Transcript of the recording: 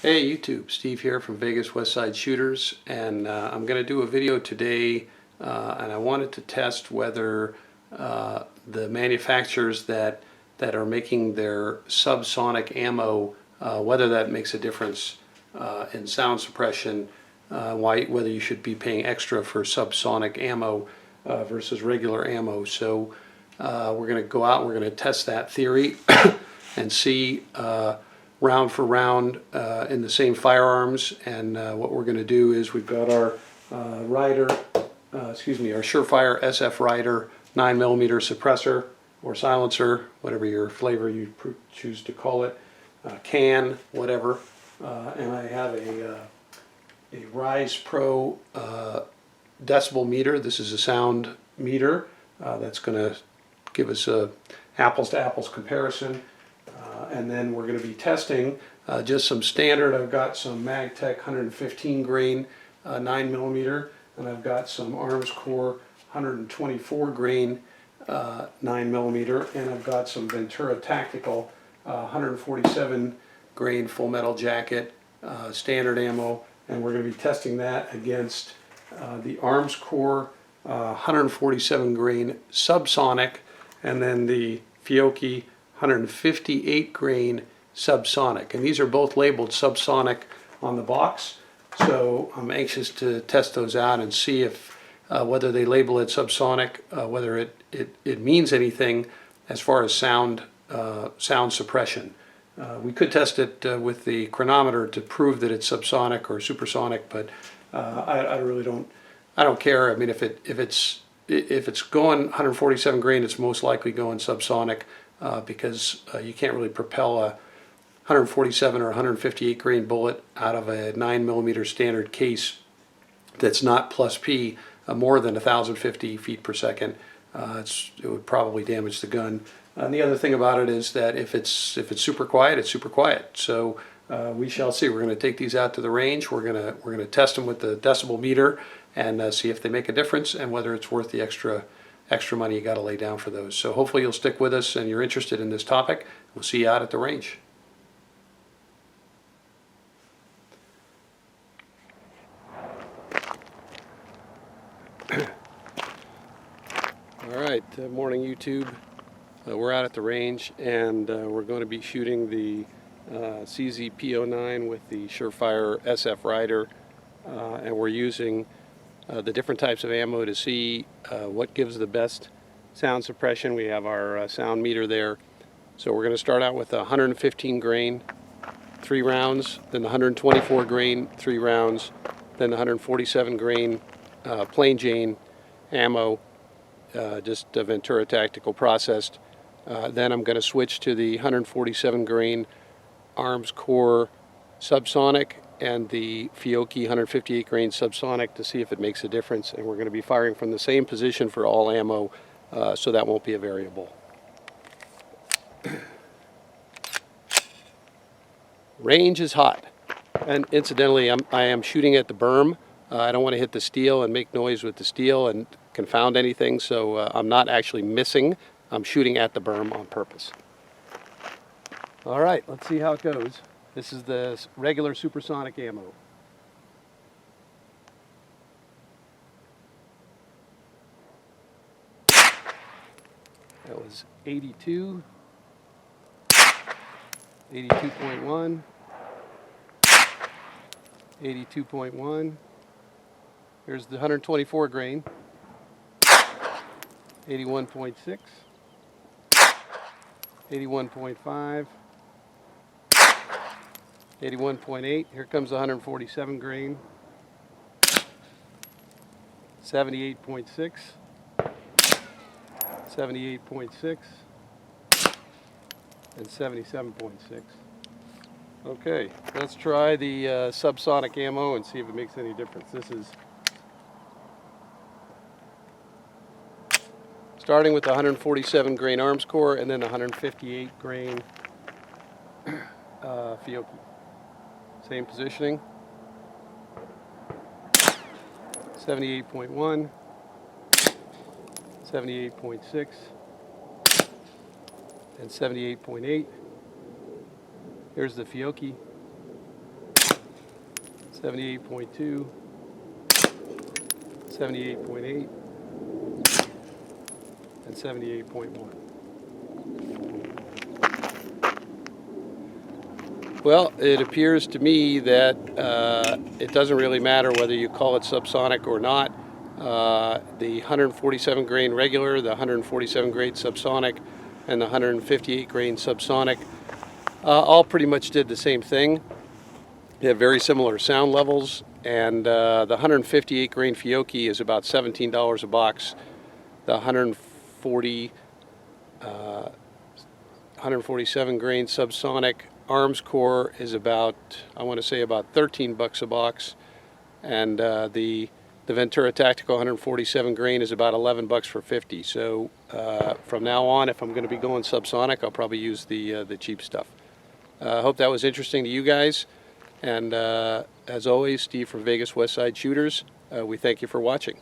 Hey YouTube, Steve here from Vegas Westside Shooters, and I'm going to do a video today, and I wanted to test whether the manufacturers that are making their subsonic ammo, whether that makes a difference in sound suppression, whether you should be paying extra for subsonic ammo versus regular ammo. So we're going to go out and we're going to test that theory and see round for round in the same firearms. And what we're going to do is we've got our Ryder, our Surefire SF Ryder 9mm suppressor or silencer, whatever your flavor you choose to call it, can, whatever. And I have a Rise Pro decibel meter. This is a sound meter that's going to give us a apples to apples comparison. And then we're going to be testing just some standard. I've got some Magtech 115 grain 9mm, and I've got some Armscore 124 grain 9mm, and I've got some Ventura Tactical 147 grain full metal jacket standard ammo, and we're going to be testing that against the Armscore 147 grain Subsonic, and then the Fiocchi 158 grain Subsonic, and these are both labeled Subsonic on the box. So I'm anxious to test those out and see if whether they label it Subsonic, whether it means anything as far as sound suppression. We could test it with the chronometer to prove that it's subsonic or supersonic, but I don't care. I mean, if it's going 147 grain, it's most likely going subsonic. Because you can't really propel a 147 or 158 grain bullet out of a 9mm standard case that's not plus P more than 1,050 feet per second. It would probably damage the gun. And the other thing about it is that if it's super quiet, it's super quiet. So we shall see. We're going to take these out to the range. We're going to test them with the decibel meter and see if they make a difference and whether it's worth the extra money you got to lay down for those. So hopefully you'll stick with us and you're interested in this topic. We'll see you out at the range. All right, morning YouTube. We're out at the range, and we're going to be shooting the CZP09 with the Surefire SF Ryder, and we're using the different types of ammo to see what gives the best sound suppression. We have our sound meter there. So we're going to start out with 115 grain, 3 rounds, then the 124 grain, 3 rounds, then the 147 grain plain Jane ammo, just Ventura Tactical processed. Then I'm going to switch to the 147 grain Armscore Subsonic and the Fiocchi 158 grain Subsonic to see if it makes a difference, and we're going to be firing from the same position for all ammo, so that won't be a variable. Range is hot, and incidentally I am shooting at the berm. I don't want to hit the steel and make noise with the steel and confound anything, so I'm not actually missing. I'm shooting at the berm on purpose. All right, let's see how it goes. This is the regular supersonic ammo. That was 82, 82.1, 82.1. Here's the 124 grain, 81.6, 81.5. 81.8, here comes the 147 grain, 78.6, 78.6, and 77.6. Okay, let's try the subsonic ammo and see if it makes any difference. This is starting with the 147 grain Armscore and then the 158 grain Fiocchi. Same positioning, 78.1, 78.6, and 78.8. Here's the Fiocchi, 78.2, 78.8, and 78.1. Well, it appears to me that it doesn't really matter whether you call it subsonic or not. The 147 grain regular, the 147 grain subsonic, and the 158 grain subsonic all pretty much did the same thing. They have very similar sound levels, and the 158 grain Fiocchi is about $17 a box. The 147 grain subsonic arms core is about, I want to say, about 13 bucks a box, and the Ventura Tactical 147 grain is about 11 bucks for 50. So from now on, if I'm going to be going subsonic, I'll probably use the cheap stuff. I hope that was interesting to you guys, and as always, Steve from Vegas Westside Shooters. We thank you for watching.